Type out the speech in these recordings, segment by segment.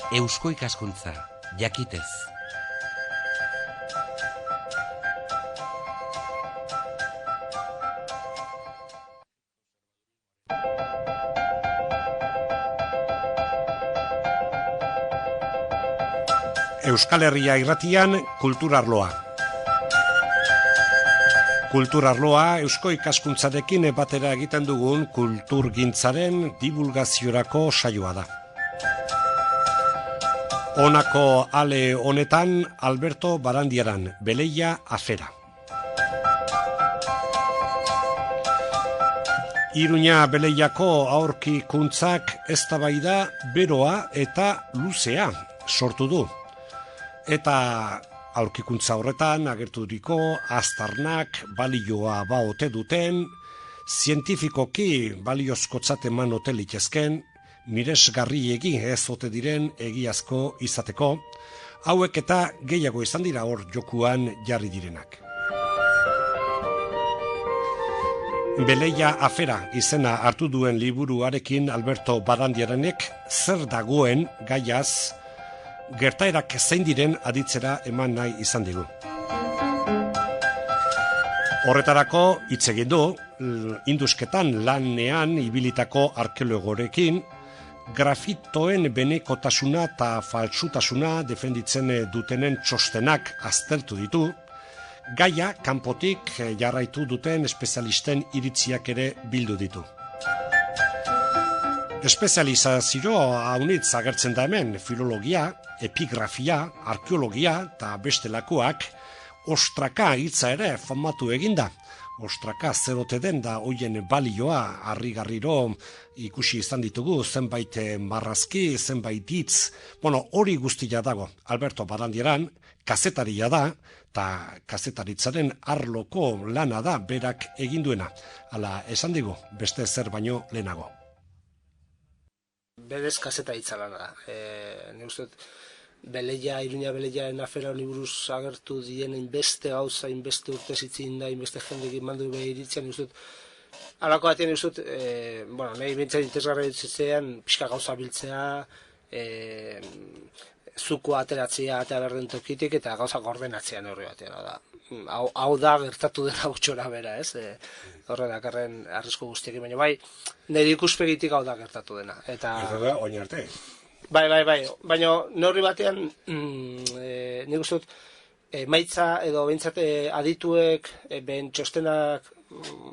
Eusko ikaskuntza, jakitez. Euskal Herria irratian kulturarloa. Kulturarloa Eusko ikaskuntzarekin batera egiten dugun kulturgintzaren divulgaziorako saioa da. Honako ale honetan Alberto Barandiaran, Beleia afera. Iruña Beleiako aurkikuntzak eztabaida beroa eta luzea sortu du. Eta aurkikuntza horretan agerturiko aztarnak balioa ote duten, zientifikoki baliozkotzat eman ote litezken, miresgarriegi ez ote diren egiazko izateko, hauek eta gehiago izan dira hor jokuan jarri direnak. Beleia afera izena hartu duen liburuarekin Alberto Barandiaranek zer dagoen gaiaz gertaerak zein diren aditzera eman nahi izan digu. Horretarako hitz egin du, indusketan lanean ibilitako arkeologorekin, grafitoen benekotasuna eta faltsutasuna defenditzen dutenen txostenak aztertu ditu, gaia kanpotik jarraitu duten espezialisten iritziak ere bildu ditu. Espezializazio haunitz agertzen da hemen filologia, epigrafia, arkeologia eta bestelakoak, ostraka hitza ere famatu eginda. Ostraka zer ote den da hoien balioa harrigarriro ikusi izan ditugu, zenbait marrazki, zenbait hitz. Hori guztia dago. Alberto Barandieran kazetaria da, eta kazetaritzaren arloko lana da berak eginduena. Hala esan digu, beste zer baino lehenago. Berez kazetaritza lana da. Nik uste Iruña Beleiaen afera liburuz agertu diren inbeste gauza, inbeste urte zitzin da, inbeste jendekin mandu beha iritzen, nik uste alako batean nik uste, nahi bintzen interesgarra ditzean, pixka gauza biltzea, zuko ateratzea eta berden tokitik, eta gauza ordenatzea neurri batean. Hau da gertatu dena gutxora bera, ez? Horre dakarren arrisku guztiekin, baina bai, nire ikuspegitik hau da gertatu dena. Eta da, oin arte. Bai, baina neurri batean, nik uste dut, maitza edo behintzat adituek, ben txostenak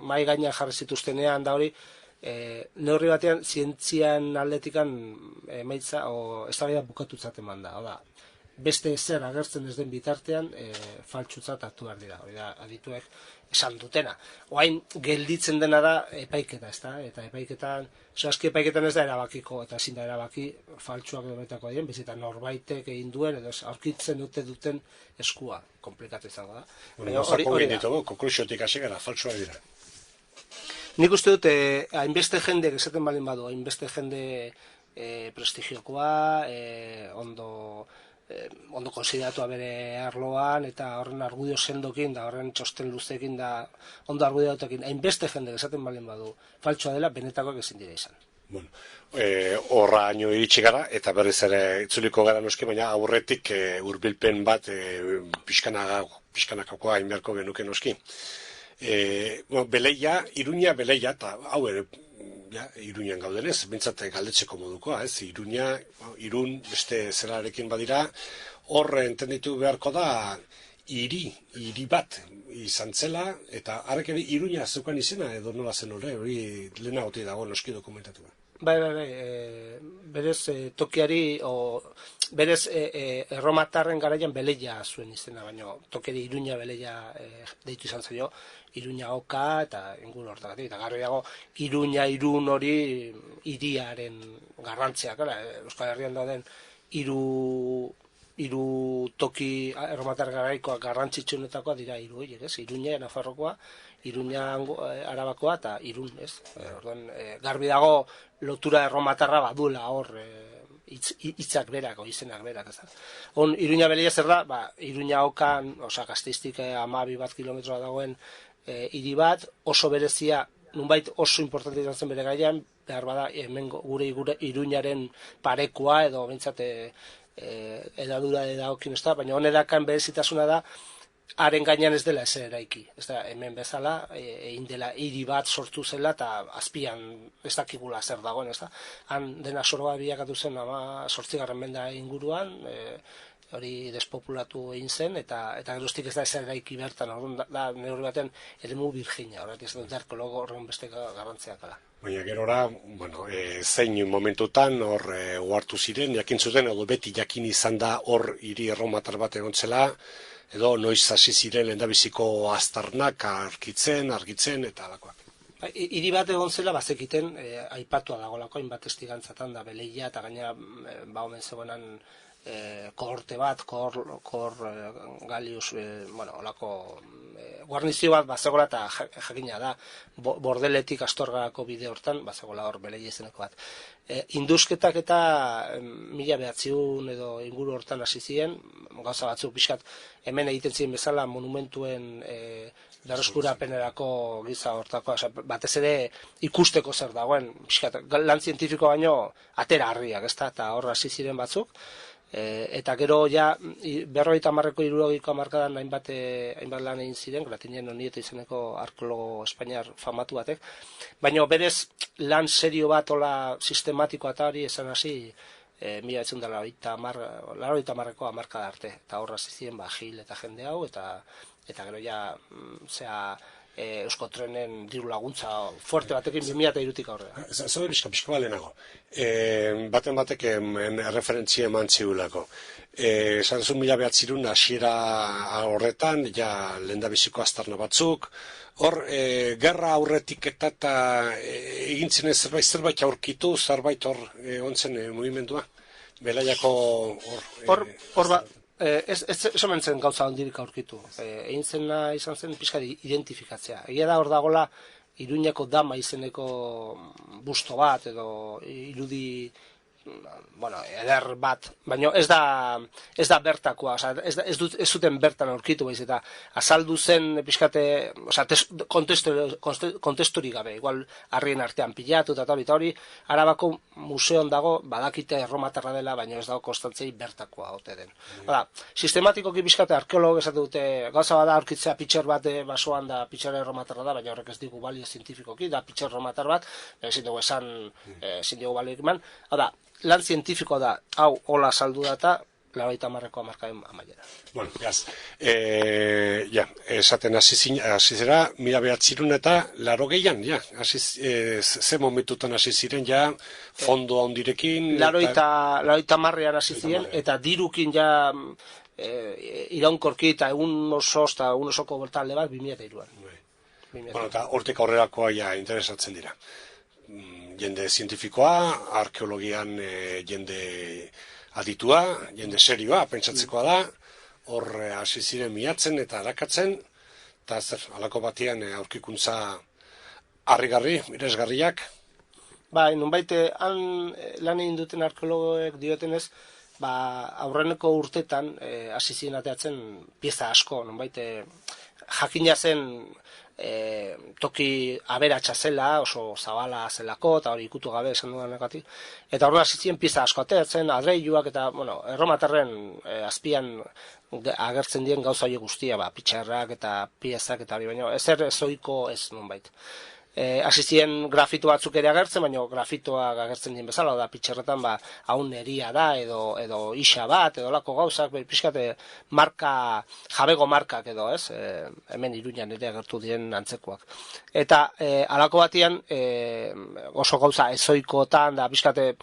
mai gaina jarri zituztenean, da hori, neurri batean, zientzian aldetikan maitza, eztabaida bukatutzat eman da, da. Beste zer agertzen ez den bitartean, faltsutzat hartu behar dira, hori da, adituek esan dutena. Oain, gelditzen dena da epaiketa, ezta? Eta epaiketan, aski epaiketan ez da erabakiko, eta ezin da erabaki faltsuak edo betako diren, bezitan norbaitek egin duen, edo aurkitzen duten eskua, komplikatu izango da. Hori ditugu, konklusiotik hasi gara, faltsuak dira. Nik uste dut, hainbeste jende, esaten balin badu, hainbeste jende prestigiokoa, ondo konsideratua bere arloan, eta horren argudio sendokin, da horren txosten luzekin, da ondo argudioatekin, hainbeste jende esaten balin badu, faltsua dela, benetakoak ezin dira izan. Horraino iritsi gara, eta berriz ere itzuliko gara noski, baina aurretik hurbilpen bat pixkanakakoa hainbeharko genuke noski. Beleia, Iruña Beleia, eta hau ere, Iruñan gaudenez, bintzat galdetzeko modukoa, ez? Irun, beste zelarekin badira, hor entenditu beharko da, hiri bat izan zela, eta harrek ere Iruña zeukan izena, edo nola zen hori lehenagotik dago noski dokumentatu. Bai, berez tokiari, berez erromatarren garaian Beleia zuen izena, baina tokiari Iruña Beleia deitu izan zaio, Iruña oka eta inguru hortagatik, eta garri dago Iruña Irun hori hiriaren garrantziak, Euskal Herrian dauden hiru toki erromatar garaikoak garrantzitsuenetakoa dira hiru horiek, ez? Iruña Nafarrokoa, Iruña Arabakoa eta Irun, ez? Orduan garbi dago lotura erromatarra baduela hor hitzak berak, izenak berak, ez da. Iruña Beleia zer da, Iruña okan, Gasteiztik 12 kilometroa dagoen hiri bat, oso berezia nunbait oso importante izan zen bere gaian, behar bada hemen gure Iruñaren parekoa edo bintzat edadura edaokin ez da, baina honerakan berezitasuna da, haren gainean ez dela ezer eraiki. Ez da, hemen bezala, egin dela hiri bat sortu zela eta azpian ez dakigula zer dagoen, ez da. Han dena soroa bilakatu zen 8. menda inguruan, hori despopulatu egin zen, eta geroztik ez da ezer eraiki bertan, da neurri baten eremu virgina, horretik ez dut arkeologo horren beste garrantziak ala. Baina gerora, zein momentutan hor uhartu ziren, jakin zuten, edo beti jakin izan da hor hiri erromatar bat egon zela, edo noiz hasi ziren lehendabiziko aztarnak argitzen eta alakoak. Hiri bat egon zela bazekiten aipatua dagolako hainbat testigantzatan da Beleia eta gaina omen zegoenan kohorte bat, Galius, olako guarnizio bat bazegoela eta jakina da Bordeletik Astorgako bide hortan bazegoela hor Beleia izeneko bat. Indusketak eta 1900 edo inguru hortan hasi ziren, gauza batzuk pixkat hemen egiten ziren bezala monumentuen berreskurapenerako giza hortako, batez ere ikusteko zer dagoen, pixkat lan zientifiko baino atera harriak, ezta, eta hor hasi ziren batzuk. Eta gero ja 50ko 60ko hamarkadan hainbat lan egin ziren, Gratinien Onieta izeneko arkeologo espainiar famatu batek, baina berez lan serio bat ola sistematikoa eta hori esan hasi 1980ko hamarkada arte, eta horra ziren Gil eta jende hau, eta gero ja Eusko Trenen diru laguntza fuerte batekin 2003tik aurrera. Zaude pixka balenago. Baten batek referentzia eman ziulako. Esan zuen 1900 hasiera horretan, ja lehendabiziko aztarna batzuk, hor, gerra aurretik eta egintzen zerbait aurkitu, zerbait hor ontzen mugimendua. Belaiako hor ez omen zen gauza handirik aurkitu. Egin zena izan zen pixka identifikatzea. Egia da hor dagola Iruñako Dama izeneko busto bat edo irudi eder bat, baina ez da bertakoa, ez zuten bertan aurkitu baiz, eta azaldu zen pixkate, kontesturik gabe, igual harrien artean pilatu eta hori, Arabako museoan dago, badakite erromatarra dela, baina ez dago konstantzei bertakoa ote den. Sistematikoki pixkate arkeolog esate dute, gauza bada aurkitzea pitxer bat basoan da pitxer erromatarra da, baina horrek ez digu balio zientifikoki, da pitxer erromatar bat, ezin dugu esan, ezin dugu balio eman, lan zientifikoa da, hau hola saldu da eta 90ko hamarkaden amaiera. Bueno, esaten hasi zera, 1900 eta 80an, ze momentutan hasi ziren, fondo handirekin... 80an hasi ziren, eta dirukin iraunkorki eta egun osoko talde bat 2003an. Bueno, eta hortik aurrerakoa interesatzen dira. Jende zientifikoa, arkeologian jende aditua, jende serioa, pentsatzekoa da, hor hasi ziren miatzen eta arakatzen, eta halako batean aurkikuntza harrigarri, miresgarriak. Nonbait, han lan egin duten arkeologoek diotenez, aurreneko urtetan hasi ziren ateatzen pieza asko, nonbait, jakina zen toki aberatsa zela, oso zabala zelako, eta hori ikutu gabe esan dudanagatik. Eta horrela zitzen pieza asko ateatzen, adreiluak eta, erromatarren azpian agertzen dien gauza hori guztia, pitxarrak eta piezak eta hori, baina ezer ezoiko ez nonbait. Hasi ziren grafito batzuk ere agertzen, baina grafitoak agertzen dien bezala, da pitxerretan haun eria da, edo isa bat, edo lako gauzak, pixkate jabego markak edo, ez? Hemen Iruñan ere agertu diren antzekoak. Eta halako batian oso gauza ezoikotan, da pixkate,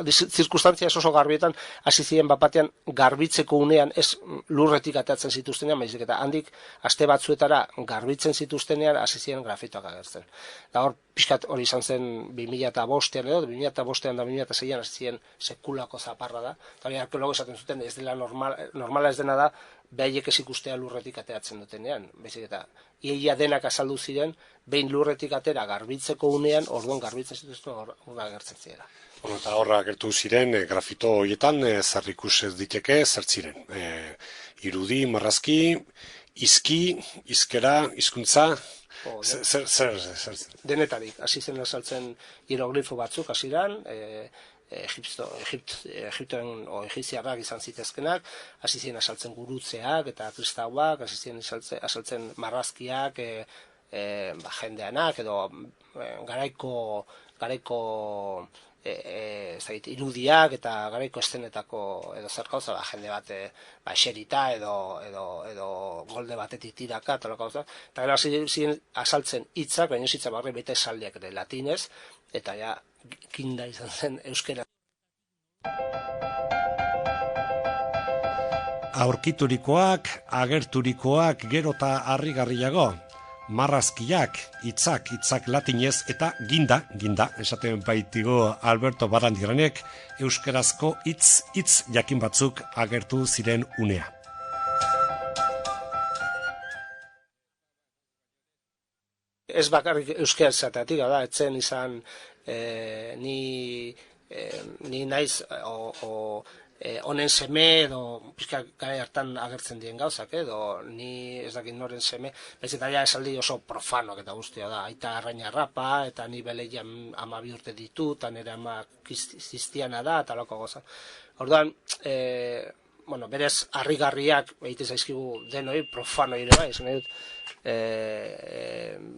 zirkustantzia oso garbietan, hasi ziren bat batean garbitzeko unean, ez lurretik ateatzen zituztenean, baizik eta handik aste batzuetara garbitzen zituztenean, hasi ziren grafito agertzen. Da hor, pixkat hori izan zen 2005an edo, 2005an da 2006an hasi ziren sekulako zaparra da. Eta hori arkeologo esaten zuten, ez dela normala ez dena da, behaiek ez ikustea lurretik ateatzen dutenean. Baizik eta, iaia denak azaldu ziren, behin lurretik atera garbitzeko unean, orduan garbitzen zituzten hor agertzen zirela. Eta horra agertu ziren, grafito horietan, zer ikus ez diteke, zer ziren. Irudi, marrazki, izki, izkera, hizkuntza. Zer. Denetarik, hasi zen azaltzen hieroglifo batzuk hasieran, Egiptoen egipziarrak izan zitezkenak, hasi ziren azaltzen gurutzeak eta kristauak, hasi ziren azaltzen marrazkiak, jendeanak edo garaiko irudiak eta garaiko eszenetako edo zer gauza, jende bat eserita edo golde batetik tiraka eta gauza, eta gero hasi ziren azaltzen hitzak, baina hitzak barri baita esaldiak ere latinez, eta ja kinda izan zen euskera. Aurkiturikoak, agerturikoak gero eta harrigarriago, marrazkiak, hitzak latinez eta ginda, esaten baitigo Alberto Barandiranek, euskerazko hitz jakin batzuk agertu ziren unea. Ez bakarrik euskerazatetik, da, etzen izan ni naiz honen seme edo pixka gara hartan agertzen dien gauzak, edo ni ez dakit noren seme, bez eta ja esaldi oso profanoak eta guztia da, aita arraina rapa, eta ni beleian 12 urte ditu, eta nire ama kristiana da, eta loko goza. Orduan, berez harrigarriak egite zaizkigu denoi, profanoi ere bai, esan dut,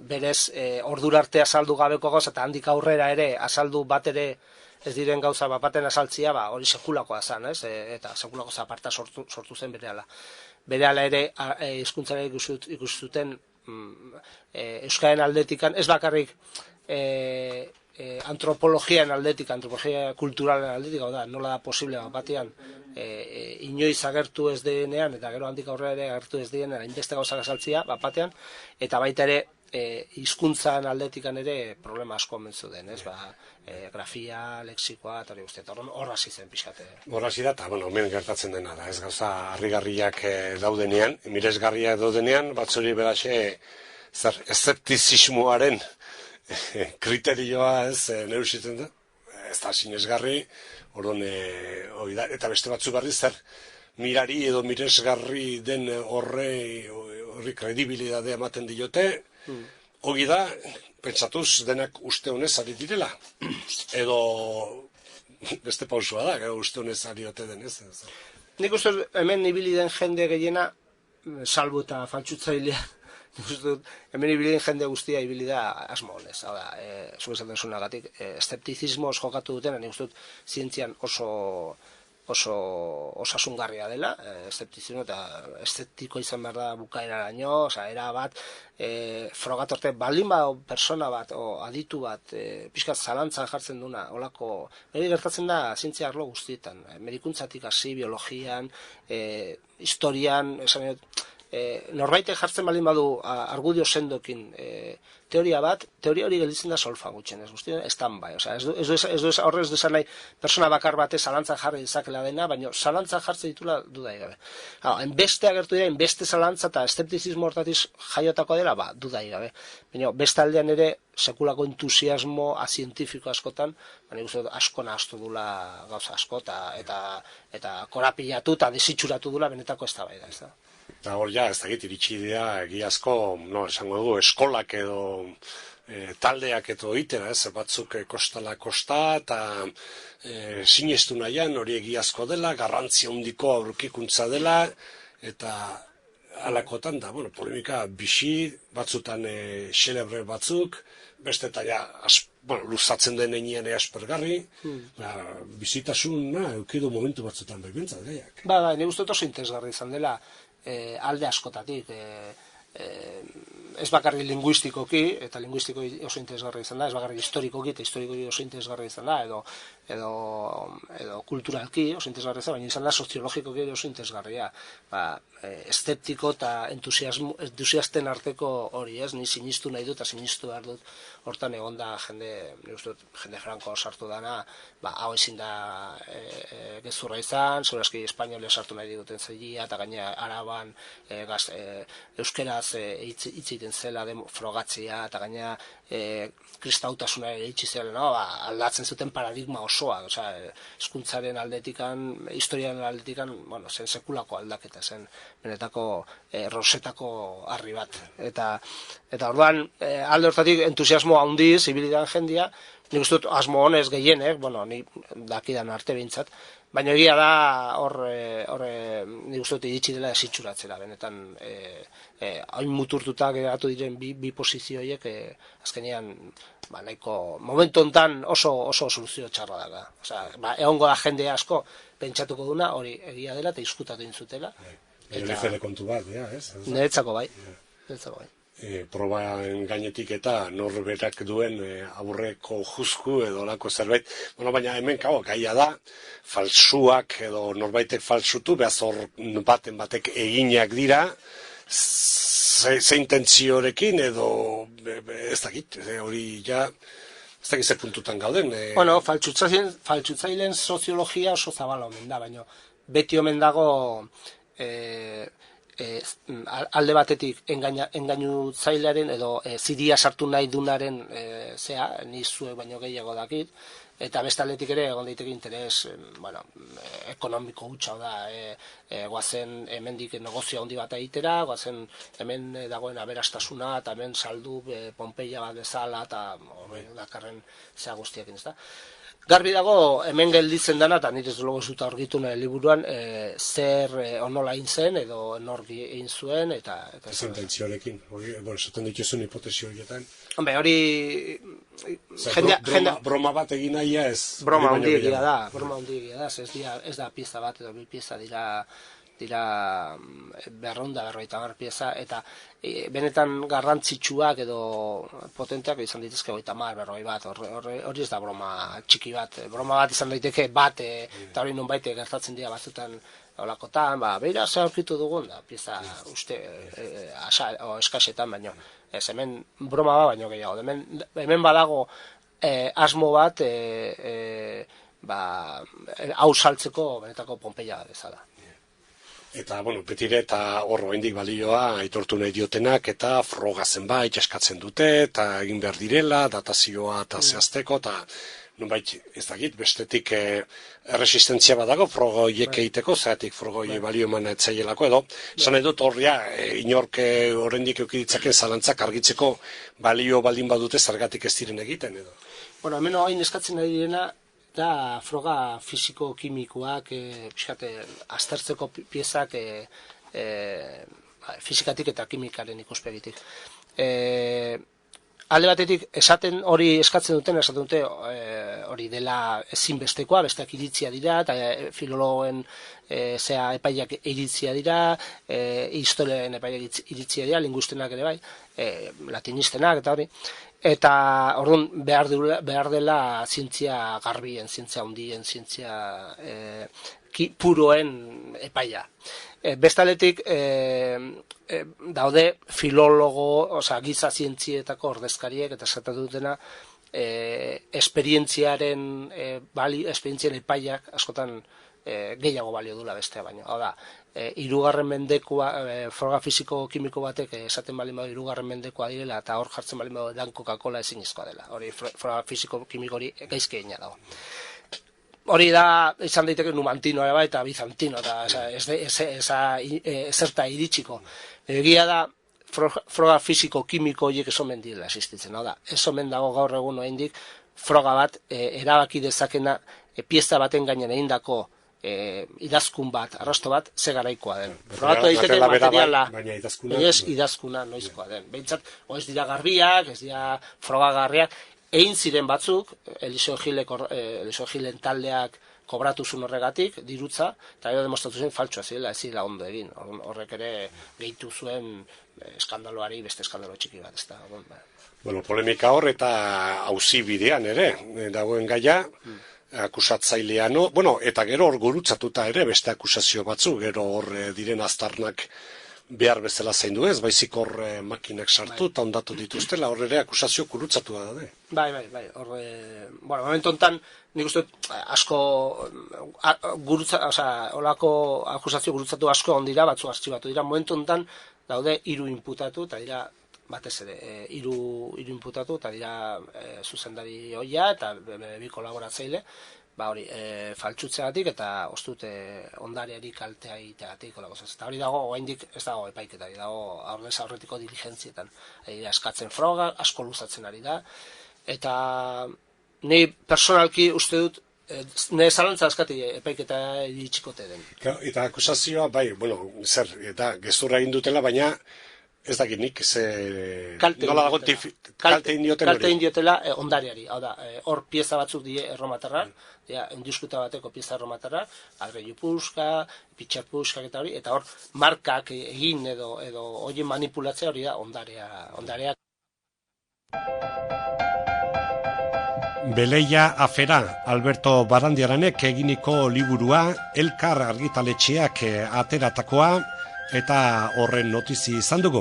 berez ordura arte azaldu gabeko goza, eta handik aurrera ere azaldu bat ere ez diren gauza baten azaltzia, hori sekulakoa zen, eta sekulako zaparta sortu zen berehala. Berehala ere hizkuntzaren ikustuten euskaren aldetikan, ez bakarrik antropologian aldetik, antropologia kulturalen aldetik, da, nola da posible batean inoiz agertu ez denean, eta gero handik aurrera ere agertu ez denean, hainbeste gauzak azaltzia batean, eta baita ere hizkuntzan aldetikan ere problema asko omentzu den, ez? Grafia, lexikoa, eta hori guztiet, hor hasi zen pixkate. Hor hasi da, eta, hemen gertatzen dena da, ez gauza harrigarriak daudenean, miresgarriak daudenean, batzuri beraxe, eszeptizismoaren kriterioa ez neusitzen da, ez da sinesgarri, orduan, eta beste batzu berri zer, mirari edo miresgarri den horri kredibilidadea ematen diote, hori da, pentsatuz denak uste honez ari direla, edo beste pausua da, uste honez ari ote denez. Nik uste hemen ibili den jende gehiena, salbu eta faltsutzailea, hemen ibili den jende guztia ibili da asmo honez, hau da, zuen esaten zunagatik, eszeptizismoz jokatu duten, nik uste dut zientzian oso osasungarria dela, eszeptizismo eta estetiko izan behar da bukaeraraino, era bat, frogatorte baldin bat persona bat, o aditu bat, pixkat zalantzan jartzen duna, holako, beri gertatzen da zientzia arlo guztietan, medikuntzatik hasi, biologian, historian, esan dut, norbaitek jartzen baldin badu argudio sendokin teoria bat, teoria hori gelditzen da solfa gutxen, ez guztien, stand-by, horrez du esan nahi persona bakar batez zalantzan jarri dezakela dena, baina zalantzan jartzen ditula dudai gabe. Enbeste agertu dira, enbeste zalantza eta eszeptizismo hortatiz jaiotako dela, dudai gabe. Baina beste aldean ere, sekulako entusiasmo zientifiko askotan, asko nahaztu dula gauza asko, eta korapilatu eta desitxuratu dula benetako eztabaida, ez da. Eta hor ja, ez dakit, iritsi dira egiazko, esango dugu, eskolak edo taldeak edo itera, ez, batzuk kostala kosta, eta sinestu nahian hori egiazko dela, garrantzi handiko aurkikuntza dela, eta alakotan da, polemika bixi, batzutan xelebre batzuk, beste eta ja, luzatzen den enean aspergarri, bizitasuna eukidu momentu batzutan behintzat gaiak. Nik uste oso interesgarri izan dela, alde askotatik, ez bakarrik linguistikoki, eta linguistikoki oso interesgarri izan da, ez bakarrik historikoki eta historikoki oso interesgarri izan da, edo kulturalki oso interesgarri izan, baina izan da soziologikoki oso interesgarria. Eszeptiko eta entusiasten arteko hori, ez, ni sinistu nahi dut eta sinistu behar dut, hortan egon da jende franko sartu dana, hau ezin da gezurra izan, segurazki espainolea sartu nahi duten zelia, eta gaina araban euskeraz hitz egiten zela frogatzea, eta gaina kristautasuna iritsi zela, no? Aldatzen zuten paradigma osoa, hezkuntzaren aldetikan, historiaren aldetikan, bueno, zen sekulako aldaketa, zen benetako rosetako harri bat. Eta orduan, alde hortatik entusiasmo handiz, ibilidan jendia, nik uste dut asmo honez gehienek, bueno, ni dakidan arte behintzat, baina egia da hor nik uste dut iritsi dela desitxuratzera, benetan hain muturtuta geratu diren bi posizioiek azkenean nahiko momentu hontan oso soluzio txarra da. Egongo da jende asko pentsatuko duna, hori egia dela eta izkutatu intzutela. Lefere kontu bat, ez? Niretzako bai. Probaen gainetik eta norberak duen aurreko juzku edo lako zerbait. Bueno, baina hemen gaia da, falsuak edo norbaitek falsutu, behaz hor batek eginak dira, ze intentziorekin edo ez dakit, hori ja ez dakit zer puntutan gauden. Bueno, faltsutzaileen soziologia oso zabala omen da, baina beti omen dago alde batetik engainutzailearen edo ziria sartu nahi dunaren ni zuek baino gehiago dakit, eta beste aldetik ere egon daiteke interes ekonomiko hutsa da, goazen hemendik negozio handi bat egitera, goazen hemen dagoen aberastasuna eta hemen saldu Pompeia bat bezala eta dakarren zea guztiakin, ez da. Garbi dago hemen gelditzen dana, eta nire ez logo zuta argitu nahi liburuan, zer onola egin zen edo norgi egin zuen, eta... Zententzioarekin, esaten dituzun hipotesi horietan. Hombre, hori... Broma bat egin nahi ez... Broma handiegia da, ez da pieza bat edo bi pieza dira 250 pieza, eta benetan garrantzitsuak edo potenteak izan daitezke 50-40 bat, hori ez da broma txiki bat, broma bat izan daiteke bat, eta hori nonbait gertatzen dira batzutan olakotan, beira ze aurkitu dugun, da pieza uste eskasetan, baino, ez hemen broma bat baino gehiago, hemen badago asmo bat hau saltzeko benetako Pompeia bezala. Eta, betire eta hor oraindik balioa aitortu nahi diotenak eta froga zenbait eskatzen dute eta egin behar direla, datazioa eta zehazteko, eta nonbait ez dakit, bestetik erresistentzia badago froga horiek egiteko, zeratik froga horiek balio eman etzaielako edo, esan nahi dut horria, inork oraindik eukiditzaken zalantzak argitzeko balio baldin badute zergatik ez diren egiten edo. Bueno, hemen hain eskatzen nahi direna, da froga fisiko-kimikoak aztertzeko piezak fizikatik eta kimikaren ikuspegitik. Alde batetik hori eskatzen dute hori dela ezinbestekoa, besteak iritzia dira, eta filologoen epaiak iritzia dira, historiaren epaiak iritzia dira, linguistenak ere bai, latinistenak eta hori. Eta orduan behar dela zientzia garbien, zientzia handien, zientzia puroen epaia. Bestaletik daude filologo, giza zientzietako ordezkariek eta esatatu dutena esperientziaren epaiak askotan gehiago balio dula bestea baino. Hau da, 3. mendekoa, froga fisiko-kimiko batek esaten balin badu 3. mendekoa direla eta hor jartzen balin badu dan Coca-Cola ezinezkoa dela. Hori froga fisiko-kimiko hori gaizki egina dago. Hori da, izan daiteke numantino ere bai eta bizantino, eta ezerta iritsiko. Egia da, froga fisiko-kimiko horiek ez omen direla existitzen. Hau da, ez omen dago gaur egun oraindik froga bat erabaki dezakena pieza baten gainen egindako idazkun bat, arrasto bat, ze garaikoa den. Frogatu daiteke materiala, baina ez idazkuna noizkoa den. Behintzat, ez dira garbiak, ez dira frogagarriak, egin ziren batzuk, Eliseo Gilen taldeak kobratu zuen horregatik, dirutza, eta gero demostratu zen faltsua zirela, ez zirela ondo egin. Horrek ere gehitu zuen eskandaloari beste eskandalo txiki bat, ez da. Polemika hor eta auzi bidean ere, dagoen gaia, akusatzailean, eta gero hor gurutzatuta ere beste akusazio batzu, gero hor diren aztarnak behar bezala zaindu ez, baizik hor makinak sartu eta ondatu dituztela, hor ere akusazio gurutzatu da daude. Bai, hor, momentu honetan, nik uste asko olako akusazio gurutzatu asko ondira, batzu artxibatu dira, momentu honetan daude 3 inputatu, eta dira batez ere, hiru inputatu, eta dira zuzendari hoia eta bi kolaboratzaile, hori, faltsutzeagatik eta ostut ondareari kaltea egiteagatik, eta hori dago, oraindik ez dago epaiketari, dago aurrez aurretiko diligentzietan, eskatzen froga, asko luzatzen ari da, eta ni personalki uste dut, nire zalantza askati epaiketa iritsikote den. Eta akusazioa, bai, zer, eta gezurra egin dutela, baina ez dakit nik, nola dago kalte indiotela hori? Kalte indiotela ondareari, hau da, hor pieza batzuk die erromatarra, indiskuta bateko pieza erromatarra, adreilu puska, pitxer puskak eta hori, eta hor markak egin edo horien manipulatzea hori da ondarea. Beleia afera, Alberto Barandiaranek eginiko liburua, Elkar argitaletxeak ateratakoa, eta horren notizi izan dugu.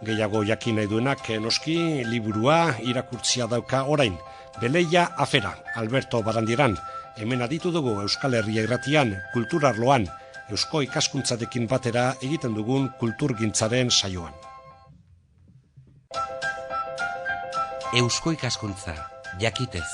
Gehiago jakin nahi duenak noski liburua irakurtzia dauka orain. Beleia afera, Alberto Barandiaran, hemen aditu dugu Euskal Herria Irratian, kulturarloan, eusko ikaskuntzarekin batera egiten dugun kulturgintzaren saioan. Eusko ikaskuntza, jakitez.